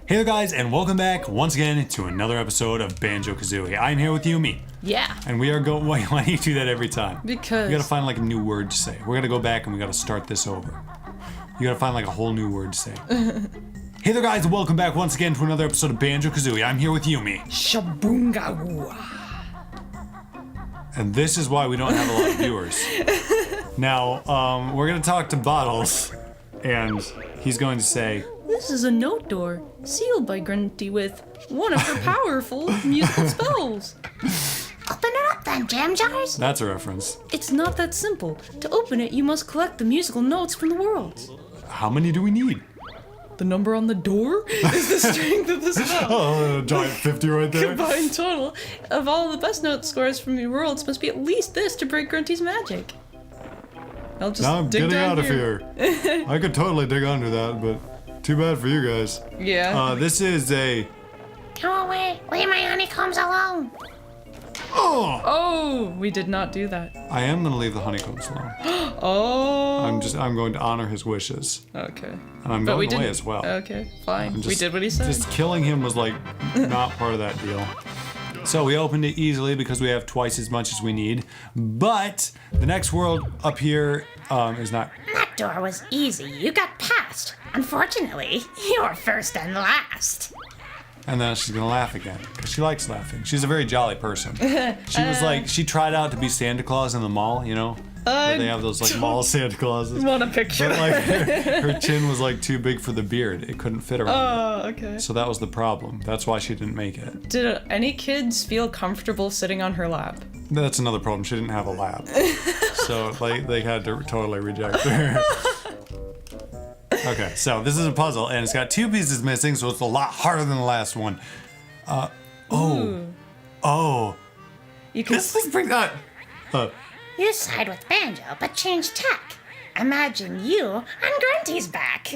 Hey there guys, and welcome back once again to another episode of Banjo-Kazooie. I'm here with Yumi. Yeah. And we are going, why do you do that every time? Because... We gotta find like a new word to say. We're gonna go back and we gotta start this over. You gotta find like a whole new word to say. Hey there guys, and welcome back once again to another episode of Banjo-Kazooie. I'm here with Yumi. Shabungawa. And this is why we don't have a lot of viewers. Now, we're gonna talk to Bottles, and he's going to say... This is a note door, sealed by Grunty with one of her powerful musical spells. Open it up then, jam jars. That's a reference. It's not that simple. To open it, you must collect the musical notes from the worlds. How many do we need? The number on the door is the strength of the spell. Oh, a giant 50 right there. Combined total of all the best note scores from your worlds must be at least this to break Grunty's magic. I'll just Now I'm dig getting down out of here. I could totally dig under that, but too bad for you guys. Yeah. This is a... Go away. Leave my honeycombs alone. Oh, we did not do that. I am gonna leave the honeycombs alone. Oh. I'm going to honor his wishes. Okay. And I'm going away as well. Okay, fine. Just, we did what he said. Just killing him was like not part of that deal. So we opened it easily because we have twice as much as we need. But the next world up here is not... That door was easy. You got past. Unfortunately, you're first and last. And then she's gonna laugh again, because she likes laughing. She's a very jolly person. She was like, she tried out to be Santa Claus in the mall, you know? Where they have those like mall Santa Clauses. Want a picture? But like, her chin was like too big for the beard. It couldn't fit around Oh, it. okay. So that was the problem. That's why she didn't make it. Did any kids feel comfortable sitting on her lap? That's another problem. She didn't have a lap. So like, they had to totally reject her. Okay, so this is a puzzle, and it's got two pieces missing, so it's a lot harder than the last one. Ooh. You can This is pretty... You side with Banjo, but change tack. Imagine you on Grunty's back.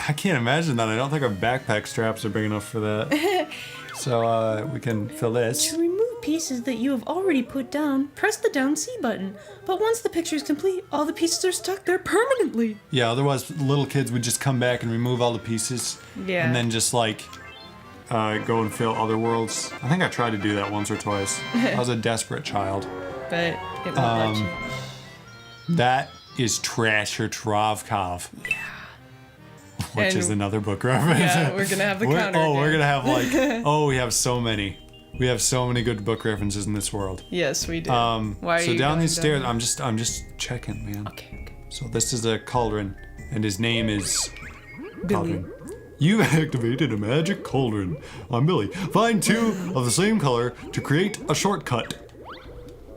I can't imagine that. I don't think our backpack straps are big enough for that. So, we can fill this. To remove pieces that you have already put down, press the down C button. But once the picture is complete, all the pieces are stuck there permanently. Yeah, otherwise little kids would just come back and remove all the pieces. Yeah. And then just, like, go and fill other worlds. I think I tried to do that once or twice. I was a desperate child. But it won't let you. That is Treasure Trove Cove. Yeah. Which And- is another book reference. Yeah, we're gonna have the counter. We're again. gonna have like, we have so many. We have so many good book references in this world. Yes, we do. Why are so you down going these stairs, down? I'm just checking, man. Okay. So this is a cauldron, and his name is Billy. Cauldron. You activated a magic cauldron. I'm Billy. Find two of the same color to create a shortcut.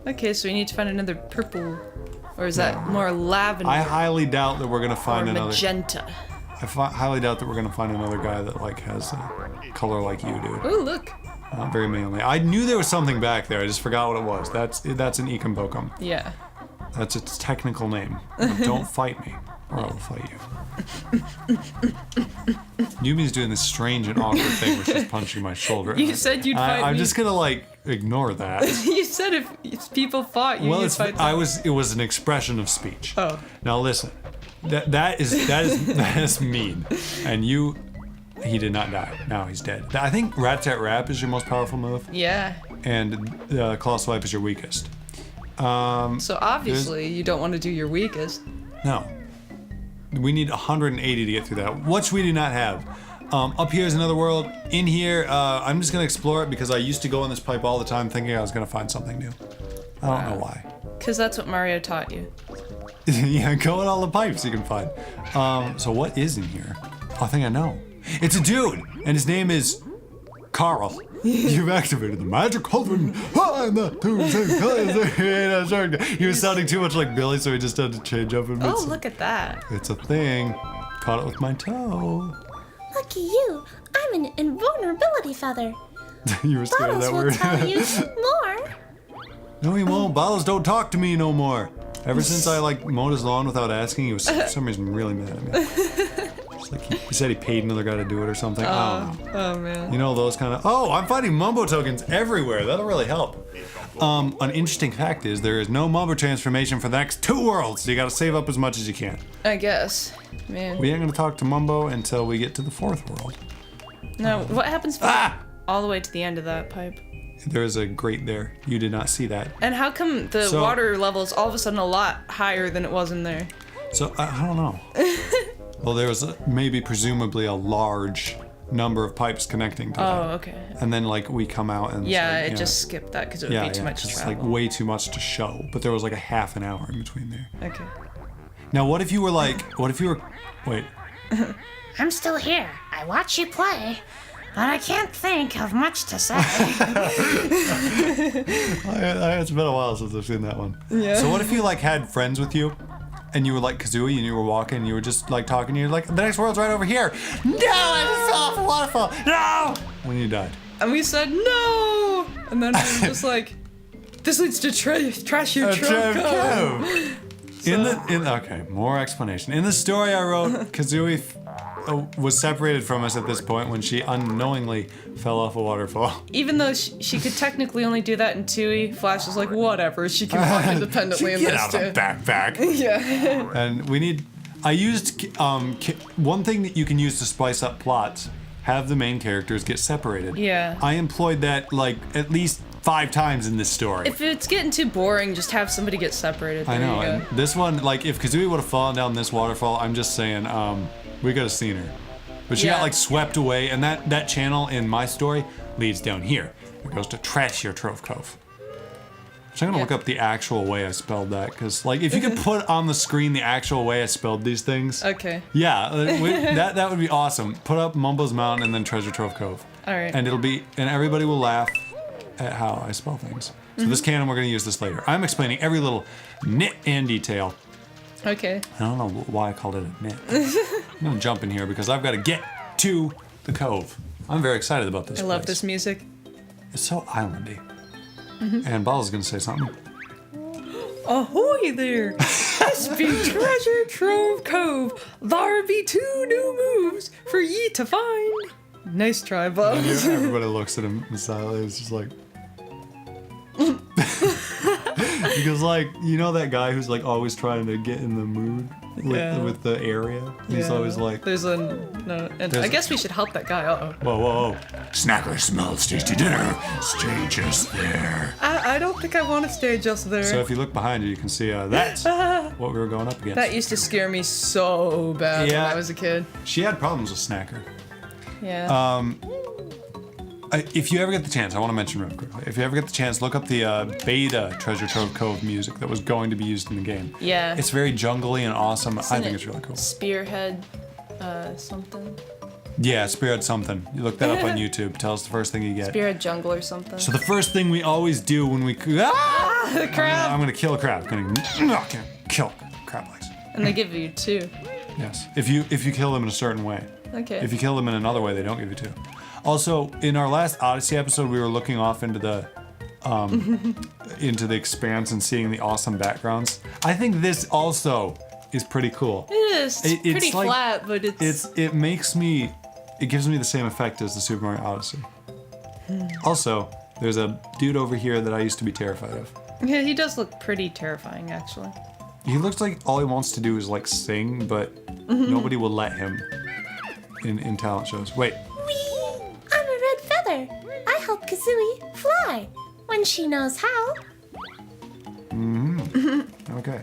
Okay, so we need to find another purple, or is that more lavender? I highly doubt that we're gonna or find another. magenta. Highly doubt that we're gonna find another guy that like has a color like you do. Oh, look. Not very manly. I knew there was something back there. I just forgot what it was. That's an Ekambokum. Yeah. That's its technical name. Don't fight me, or I will fight you. Yumi's doing this strange and awkward thing where she's punching my shoulder. You said you'd fight I'm me. just gonna like ignore that. You said if people fought you, Well, you'd fight them. it was an expression of speech. Oh. Now listen, that is mean, and he did not die. Now he's dead. I think Rat-Tat-Rap is your most powerful move, Yeah. and Claw Swipe is your weakest. So obviously you don't want to do your weakest. No. We need 180 to get through that, which we do not have. Up here is another world. In here, I'm just gonna explore it because I used to go in this pipe all the time thinking I was gonna find something new. I don't know why. Because that's what Mario taught you. Yeah, go in all the pipes you can find. So what is in here? I think I know. It's a dude, and his name is Carl. You've activated the magic cauldron. I'm not too He was sounding too much like Billy, so he just had to change up and Oh, look at that. It's a thing. Caught it with my toe. Lucky you. I'm an invulnerability feather. You were scared of Bottles that will word. tell you more. No, he won't. Bottles don't talk to me no more. Ever since I like mowed his lawn without asking, he was for some reason really mad at me. It's like he said he paid another guy to do it or something. I don't know. Oh, man. You know those kind of. Oh, I'm finding mumbo tokens everywhere. That'll really help. An interesting fact is there is no mumbo transformation for the next 2 worlds. So you gotta save up as much as you can. I guess. Man. We ain't gonna talk to Mumbo until we get to the 4th world. No, what happens if Ah! all the way to the end of that pipe? There is a grate there. You did not see that. And how come the So- water level is all of a sudden a lot higher than it was in there? So I don't know. Well, there was maybe presumably a large number of pipes connecting to Oh, that. okay. And then like we come out and it's Yeah, like, it just skipped that because it would be too much to it's travel. like way too much to show. But there was like a half an hour in between there. Okay. Now, what if you were wait, I'm still here. I watch you play, but I can't think of much to say. it's been a while since I've seen that one. Yeah. So what if you like had friends with you, and you were like Kazooie, and you were walking, and you were just like talking, and you're like, the next world's right over here. No, I just fell off a waterfall. No. When you died. And we said no! And then we were just like, this leads to Treasure Trove Cove. Okay, more explanation. In the story I wrote, Kazooie was separated from us at this point when she unknowingly fell off a waterfall. Even though she could technically only do that in 2E, Flash was like, whatever, she can walk independently in Get this out of too. the backpack. Yeah. And I used one thing that you can use to spice up plots, have the main characters get separated. Yeah. I employed that like at least 5 times in this story. If it's getting too boring, just have somebody get separated. There I know, you and go. this one, like if Kazooie would have fallen down this waterfall, I'm just saying, we could have seen her. But she got Yeah. like swept away, and that channel in my story leads down here. It goes to Treasure Trove Cove. So I'm gonna look up the actual way I spelled that, because like if you could put on the screen the actual way I spelled these things, Okay. yeah, that would be awesome. Put up Mumbo's Mountain and then Treasure Trove Cove. All right. And everybody will laugh at how I spell things. So this canon, we're gonna use this later. I'm explaining every little nit and detail. Okay. I don't know why I called it a nit. I'm gonna jump in here because I've got to get to the cove. I'm very excited about this. I love place. this music. It's so islandy. And Ball's gonna say something. Ahoy there! This be Treasure Trove Cove. There be 2 new moves for ye to find. Nice try, And Buzz. everybody looks at him silently. It's just like. Because like you know that guy who's like always trying to get in the mood with the area. He's always like, There's a no. And I guess we should help that guy. Uh-oh. whoa. Snacker smells tasty dinner. Stay just there. I don't think I want to stay just there. So if you look behind you, you can see that's what we were going up against. That used to scare me so bad Yeah. when I was a kid. She had problems with Snacker. Yeah. If you ever get the chance, I want to mention real quickly. If you ever get the chance, look up the beta Treasure Trove Cove music that was going to be used in the game. Yeah. It's very jungly and awesome. I Isn't think it it's really cool. Spearhead, something. Yeah, Spearhead something. You look that up on YouTube. Tell us the first thing you get. Spearhead Jungle or something. So the first thing we always do when we the crab. I'm gonna kill a crab. I'm gonna kill crab legs. And they give you 2. Yes. If you kill them in a certain way. Okay. If you kill them in another way, they don't give you 2. Also, in our last Odyssey episode, we were looking off into the expanse and seeing the awesome backgrounds. I think this also is pretty cool. It is. It's It's pretty like- flat, but it gives me the same effect as the Super Mario Odyssey. Also, there's a dude over here that I used to be terrified of. Yeah, he does look pretty terrifying, actually. He looks like all he wants to do is like sing, but nobody will let him in talent shows. Wait. Whee! I'm a red feather. I help Kazooie fly when she knows how. Okay.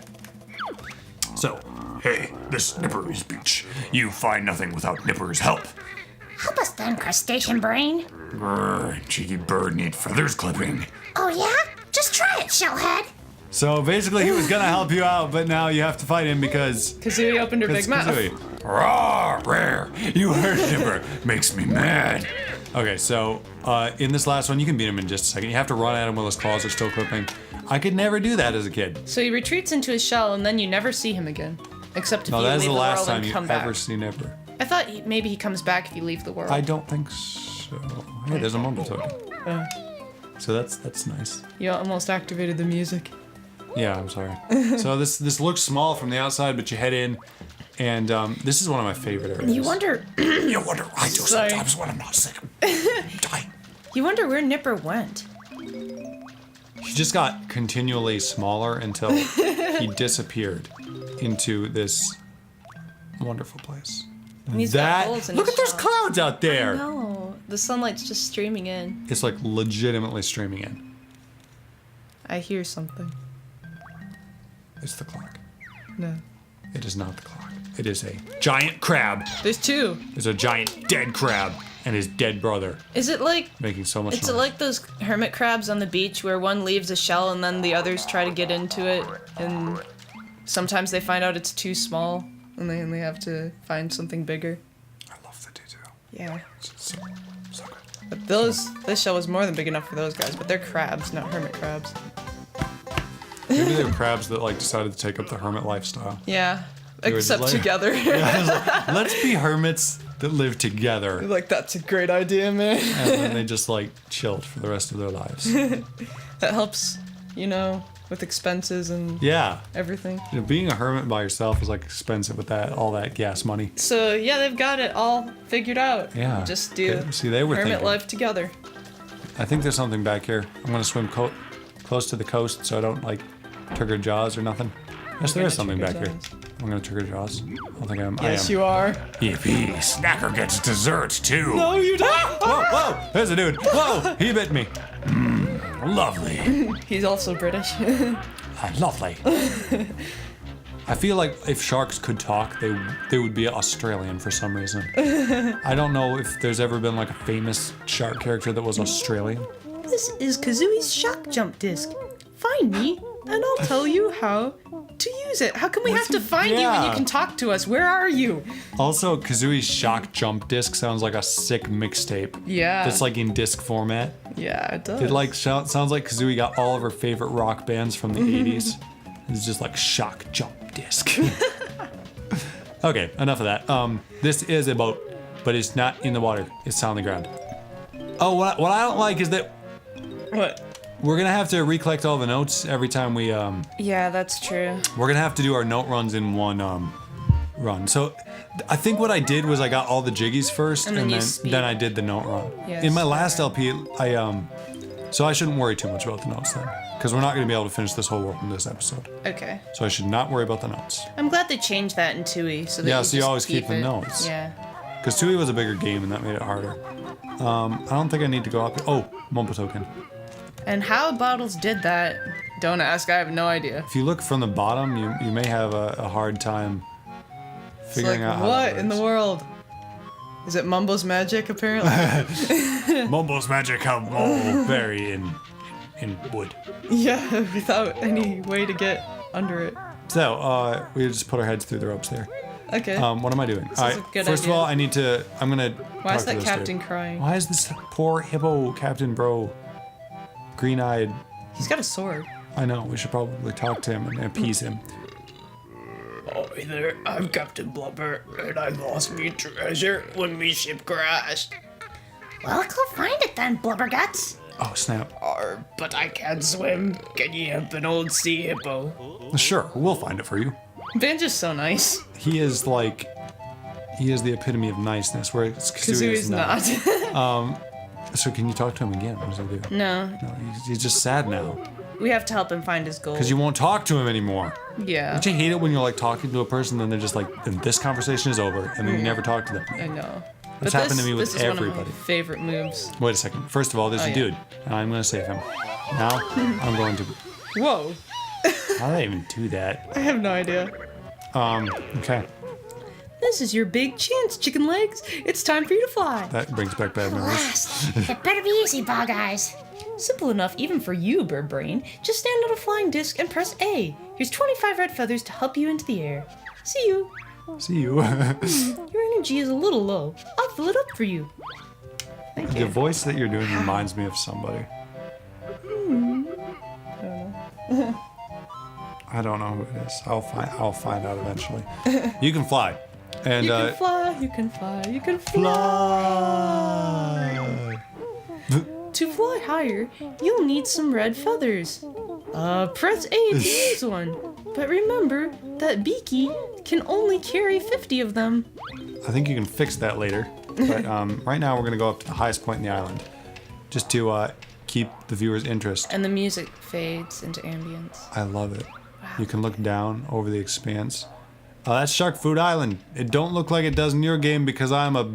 So, hey, this Nipper's beach. You find nothing without Nipper's help. Help us then, crustacean brain. Grr, cheeky bird need feathers clipping. Oh yeah? Just try it, shellhead. So basically, he was gonna help you out, but now you have to fight him because Kazooie opened her it's big mouth. Kazooie. Rawr, rare. You heard Nipper. Makes me mad. Okay, so in this last one, you can beat him in just a second. You have to run at him while his claws are still clipping. I could never do that as a kid. So he retreats into his shell, and then you never see him again, except if No, you that leave is the the last world time and you come back. ever see Nipper. I thought maybe he comes back if you leave the world. I don't think so. Hey, there's a Mumbo token. So that's nice. You almost activated the music. Yeah, I'm sorry. So this looks small from the outside, but you head in, and this is one of my favorite areas. You wonder. You wonder I do Sorry. sometimes when I'm not sick. Die. You wonder where Nipper went. He just got continually smaller until he disappeared into this wonderful place. And he's got holes in Look his at those shell. clouds out there. No. the sunlight's just streaming in. It's like legitimately streaming in. I hear something. It's the clock. No. It is not the clock. It is a giant crab. There's two. It's a giant dead crab and his dead brother Is it like... making so much It's noise. like those hermit crabs on the beach where one leaves a shell and then the others try to get into it, and sometimes they find out it's too small and they have to find something bigger. I love the detail. Yeah. It's so good. But this shell was more than big enough for those guys, but they're crabs, not hermit crabs. Maybe they're crabs that like decided to take up the hermit lifestyle. Yeah. They were just Except like- together. Let's be hermits that live together. Like, that's a great idea, man. And then they just like chilled for the rest of their lives. That helps, with expenses and Yeah. everything. Being a hermit by yourself is like expensive with all that gas money. So, yeah, they've got it all figured out. Yeah. Just do Okay, see, they were hermit thinking. life together. I think there's something back here. I'm gonna swim close to the coast so I don't like trigger jaws or nothing. Yes, there gonna is something back trigger here. jaws. I'm gonna trigger jaws. I don't think I am. Yes, I am. you are. Yippee! Snacker gets dessert too. No, you don't. Whoa, whoa! There's a dude. Whoa! He bit me. Lovely. He's also British. Lovely. I feel like if sharks could talk, they would be Australian for some reason. I don't know if there's ever been like a famous shark character that was Australian. This is Kazooie's shock jump disc. Find me, and I'll tell you how to use it. How come we have to find you when you Yeah. can talk to us? Where are you? Also, Kazooie's shock jump disc sounds like a sick mixtape. Yeah. That's like in disc format. Yeah, it does. It like sounds like Kazooie got all of her favorite rock bands from the 80s. It's just like shock jump disc. Okay, enough of that. This is a boat, but it's not in the water. It's on the ground. Oh, what I don't like is that What? we're gonna have to recollect all the notes every time we Yeah, that's true. we're gonna have to do our note runs in one run. So I think what I did was I got all the Jiggies first, And then you then speed. I did the note run. Yes, In my last okay. LP, so I shouldn't worry too much about the notes then, because we're not gonna be able to finish this whole world in this episode. Okay. So I should not worry about the notes, I'm glad they changed that in Tui, so that Yeah, you so you just always keep the it. notes. Yeah. because Tui was a bigger game and that made it harder. I don't think I need to go up. Oh, Mumpa token. And how Bottles did that, don't ask. I have no idea. If you look from the bottom, you may have a hard time It's figuring like, out how what that in the works. world? Is it Mumbo's magic, apparently? Mumbo's magic have all Very in wood. Yeah, without any way to get under it. So, we just put our heads through the ropes there. Okay. What am I doing? This is a good first idea. of all, I'm gonna Why is talk to that this captain dude. crying? Why is this poor hippo Captain Bro green-eyed? He's got a sword. I know, we should probably talk to him and appease him. Oh, hey there, I'm Captain Blubber, and I lost me treasure when me ship crashed. Well, go find it then, Blubberguts. Oh, snap. But I can't swim. Can you help an old sea hippo? Sure, we'll find it for you. Banjo's so nice. He is the epitome of niceness, where Kazooie Kazooie's is not. So can you talk to him again? What does he do? No, No, he's just sad now. we have to help him find his gold. Because you won't talk to him anymore. Yeah, Don't you hate it when you're like talking to a person and they're just like, and this conversation is over, and then you never talk to them? I know. That's But happened to me with this is one of everybody. my favorite moves. Wait a second. First of all, there's Oh, a yeah. dude, and I'm gonna save him. Now, I'm going to. Whoa, How did I even do that? I have no idea. Okay. This is your big chance, chicken legs. It's time for you to fly. That brings back bad memories. Last. It better be easy, Bog Eyes. Simple enough even for you, Bird Brain. Just stand on a flying disc and press A. Here's 25 red feathers to help you into the air. See you. See you. Your energy is a little low. I'll fill it up for you. Thank The you. voice that you're doing reminds me of somebody. I don't know who it is. I'll find out eventually. You can fly. And You can fly, you can fly, you can fly. fly. To fly higher, you'll need some red feathers. Press A to use one. But remember that Beaky can only carry 50 of them. I think you can fix that later. But right now we're gonna go up to the highest point in the island, just to keep the viewer's interest. And the music fades into ambience. I love it. You can look down over the expanse. That's Shark Food Island. It don't look like it does in your game because I'm a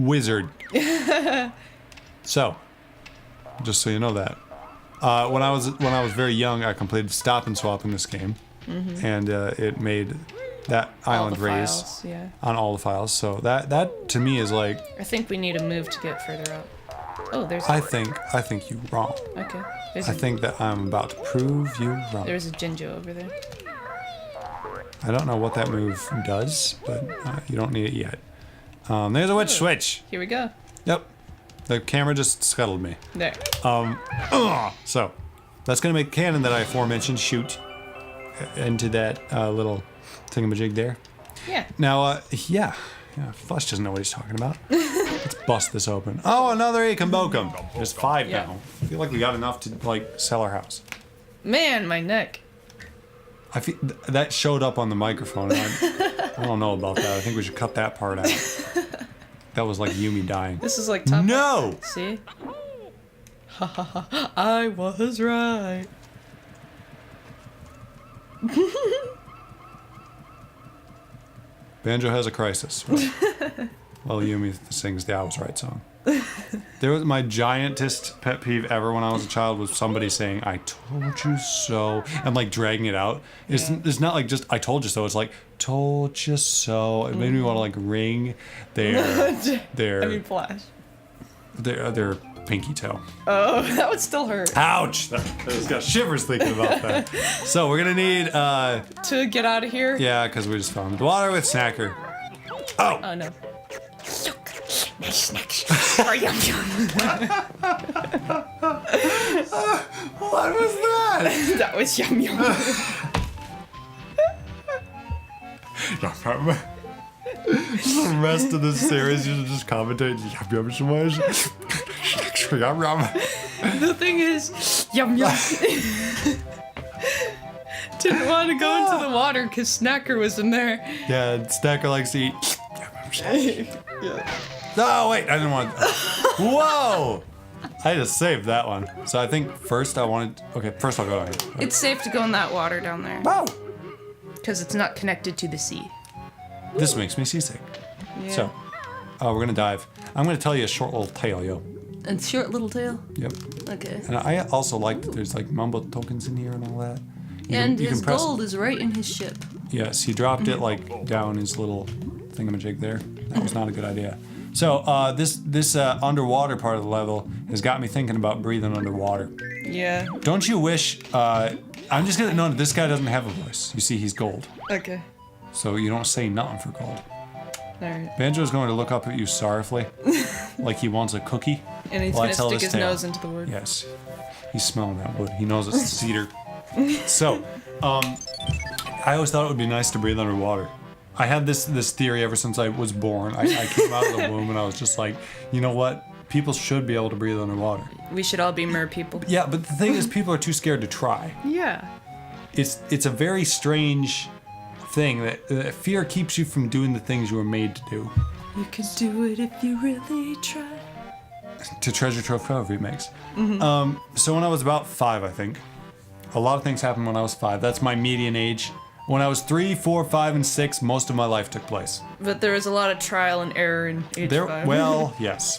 wizard. So, just so you know that. When I was very young, I completed Stop and Swap in this game, and it made that island raise Files, yeah. on all the files. So that to me is like, I think we need a move to get further up. Oh, there's. I think you wrong. Okay. There's I think that I'm about to prove you wrong. There's a Jinjo over there. I don't know what that move does, but you don't need it yet. There's a witch switch. Here we go. Yep. The camera just scuttled me. There. So, that's going to make a cannon that I aforementioned shoot into that little thingamajig there. Yeah. Now, yeah, Flush doesn't know what he's talking about. Let's bust this open. Oh, another Akambokum. There's 5 Yeah. now. I feel like we got enough to, like, sell our house. Man, my neck. I feel that showed up on the microphone. And I don't know about that. I think we should cut that part out. That was like Yumi dying. This is like top. No! See? Ha ha ha. I was right. Banjo has a crisis. Well, Yumi sings the I Was Right song. There was my giantest pet peeve ever when I was a child was somebody saying "I told you so" and like dragging it out. It's not like just "I told you so." It's like "told you so." It made me want to like wring their Flash. their pinky toe. Oh, that would still hurt. Ouch! I just got shivers thinking about that. So we're gonna need To get out of here? yeah, because we just found water with Snacker. Oh no. Look, nice snacks for yum yum. What was that? That was yum yum. The rest of the series, you should just commentate. Yum yum. The thing is, yum yum. Didn't want to go into the water because Snacker was in there. Yeah, Snacker likes to eat. Yeah. Oh wait, I didn't want. Whoa! I just saved that one. So I think first I wanted. Okay, first I'll go ahead. It's safe to go in that water down there Wow! because it's not connected to the sea. This makes me seasick. Yeah. So, we're gonna dive. I'm gonna tell you a short little tale, yo. And short little tail. Yep. Okay. And I also like that there's like mumbo tokens in here and all that. And you his can press- gold is right in his ship. Yes, he dropped it like down his little thingamajig there. That was not a good idea. So this underwater part of the level has got me thinking about breathing underwater. Yeah. Don't you wish? I'm just gonna. No, this guy doesn't have a voice. You see, he's gold. Okay. So you don't say nothing for gold. Alright. Banjo's going to look up at you sorrowfully, like he wants a cookie. And he's while I gonna tell stick this his tale. nose into the wood. Yes, he's smelling that wood. He knows it's cedar. So, I always thought it would be nice to breathe underwater. I had this theory ever since I was born. I came out of the womb and I was just like, you know what? People should be able to breathe underwater. We should all be mer people. Yeah, but the thing is, people are too scared to try. Yeah. It's a very strange thing that fear keeps you from doing the things you were made to do. You can do it if you really try. To Treasure Trove Cove remakes. So when I was about 5, I think, a lot of things happened when I was 5. That's my median age. When I was 3, 4, 5, and 6, most of my life took place. But there was a lot of trial and error in age 5. Well, yes.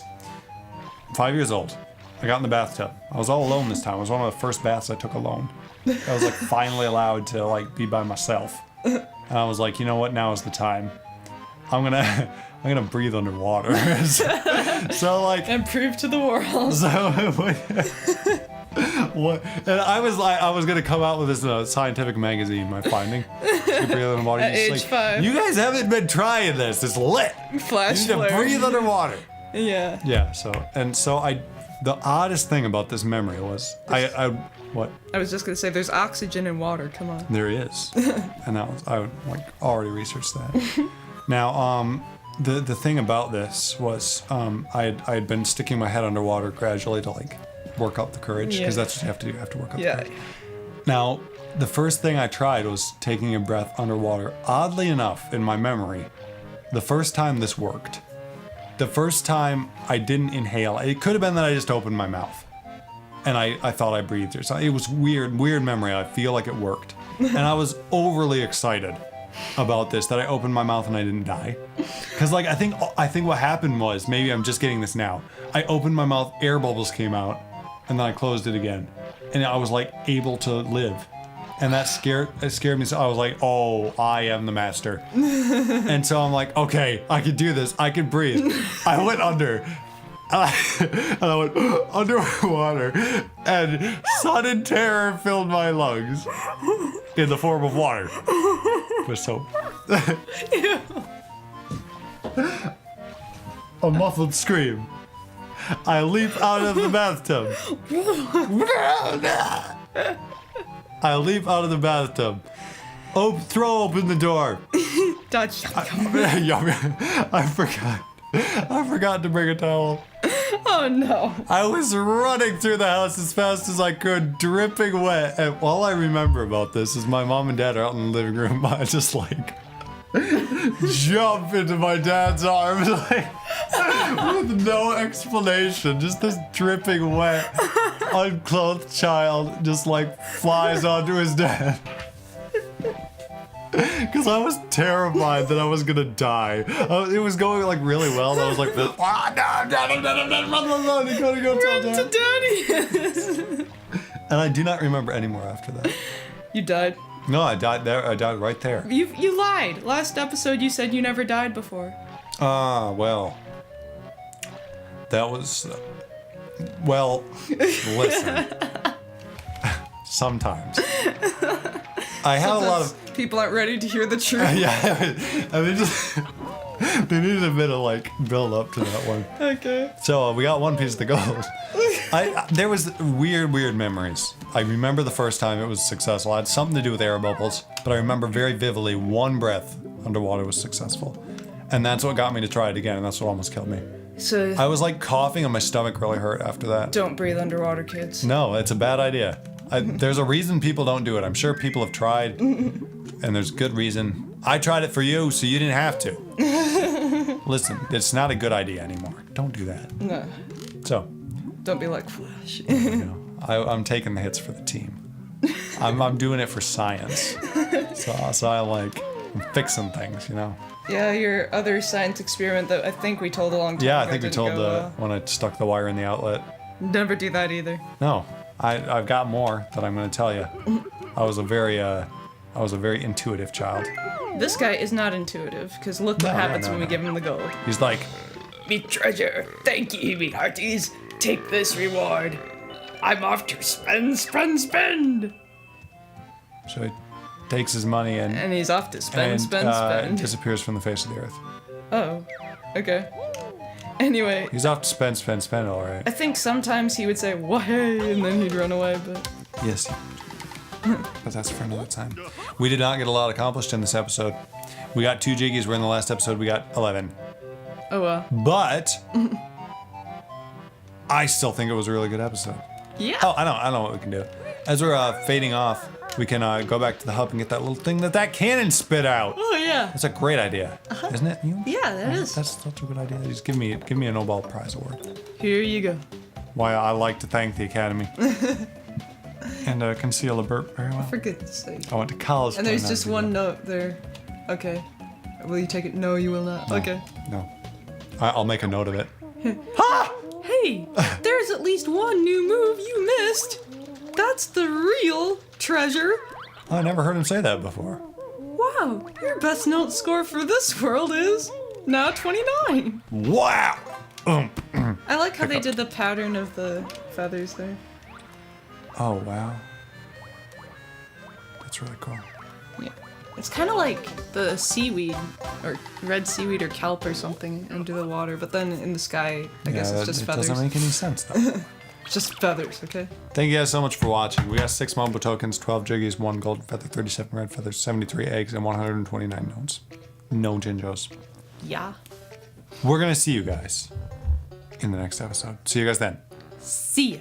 5 years old. I got in the bathtub. I was all alone this time. It was one of the first baths I took alone. I was like finally allowed to like be by myself. And I was like, you know what? Now is the time. I'm gonna breathe underwater. So like. And prove to the world. So what? And I was gonna come out with this scientific magazine, my finding. You breathe underwater. At Just age like, 5. You guys haven't been trying this. It's lit. Flash You need to flare. breathe underwater. Yeah. Yeah. So the oddest thing about this memory was what I was just gonna say, there's oxygen in water. Come on. there is, and I like already researched that. Now, the thing about this was I had been sticking my head underwater gradually to like work up the courage because Yeah. that's what you have to do. You have to work up the Yeah. courage. Now, the first thing I tried was taking a breath underwater. Oddly enough, in my memory, the first time this worked. The first time I didn't inhale. It could have been that I just opened my mouth. And I thought I breathed or something. It was weird memory. I feel like it worked. And I was overly excited about this, that I opened my mouth and I didn't die. Because like I think what happened was, maybe I'm just getting this now. I opened my mouth, air bubbles came out, and then I closed it again, and I was like able to live, and that scared me. So I was like, oh, I am the master, and so I'm like, okay, I can do this. I can breathe. I went under. And I went underwater, and sudden terror filled my lungs in the form of water. With soap. A muffled scream. I leap out of the bathtub. I leap out of the bathtub. Throw open the door. Dodge. I forgot to bring a towel. Oh no. I was running through the house as fast as I could, dripping wet. And all I remember about this is my mom and dad are out in the living room. I just like jump into my dad's arms like with no explanation. Just this dripping wet, unclothed child just like flies onto his dad. Because I was terrified that I was gonna die. It was going like really well, and I was like, run, you gotta go tell Run to Dad. daddy. And I do not remember any more after that. You died. No, I died there. I died right there. You lied. Last episode you said you never died before. Well, that was, well, listen. Sometimes. I had a lot of... People aren't ready to hear the truth. Yeah, I mean, just... They needed a bit of, like, build up to that one. Okay. So, we got one piece of the gold. There was weird memories. I remember the first time it was successful. It had something to do with air bubbles, but I remember very vividly one breath underwater was successful. And that's what got me to try it again, and that's what almost killed me. So... I was, like, coughing and my stomach really hurt after that. Don't breathe underwater, kids. No, it's a bad idea. There's a reason people don't do it. I'm sure people have tried, and there's good reason. I tried it for you, so you didn't have to. Listen, it's not a good idea anymore. Don't do that. No. So. Don't be like Flash. You know, I'm taking the hits for the team. I'm doing it for science. So I'm fixing things, you know. Yeah, your other science experiment that I think we told a long time Yeah, ago I think we didn't told go well. when I stuck the wire in the outlet. Never do that either. No, I've got more that I'm going to tell you. I was a very intuitive child. This guy is not intuitive, because look what happens when we give him the gold. He's like, Me treasure, thank ye, me hearties. Take this reward. I'm off to spend. so he takes his money And he's off to spend. disappears from the face of the earth. Oh, okay. Anyway, He's off to spend, all right. I think sometimes he would say, "Why?" and then he'd run away, but... Yes. But that's for another time. We did not get a lot accomplished in this episode. We got 2 Jiggies, where in the last episode we got 11. Oh well. But I still think it was a really good episode. Yeah. Oh, I know what we can do. As we're fading off, we can go back to the hub and get that little thing that cannon spit out. Oh yeah. That's a great idea, isn't it? Yeah, that is. That's such a good idea. Just give me a Nobel Prize award. Here you go. Why I like to thank the Academy. And conceal a burp very well. For goodness sake. I went to college. And there's just one note there. Okay. Will you take it? No, you will not. No. Okay. No. I'll make a note of it. Hey, there's at least one new move you missed. That's the real treasure. I never heard him say that before. Wow, your best note score for this world is now 29. Wow! I like how they did the pattern of the feathers there. Oh, wow. That's really cool. Yeah. It's kind of like the seaweed, or red seaweed or kelp or something under the water, but then in the sky, I guess it's just feathers. It doesn't make any sense, though. Just feathers, okay? Thank you guys so much for watching. We got 6 Mumbo tokens, 12 Jiggies, 1 gold feather, 37 red feathers, 73 eggs, and 129 notes. No Jinjos. Yeah. We're going to see you guys in the next episode. See you guys then. See ya.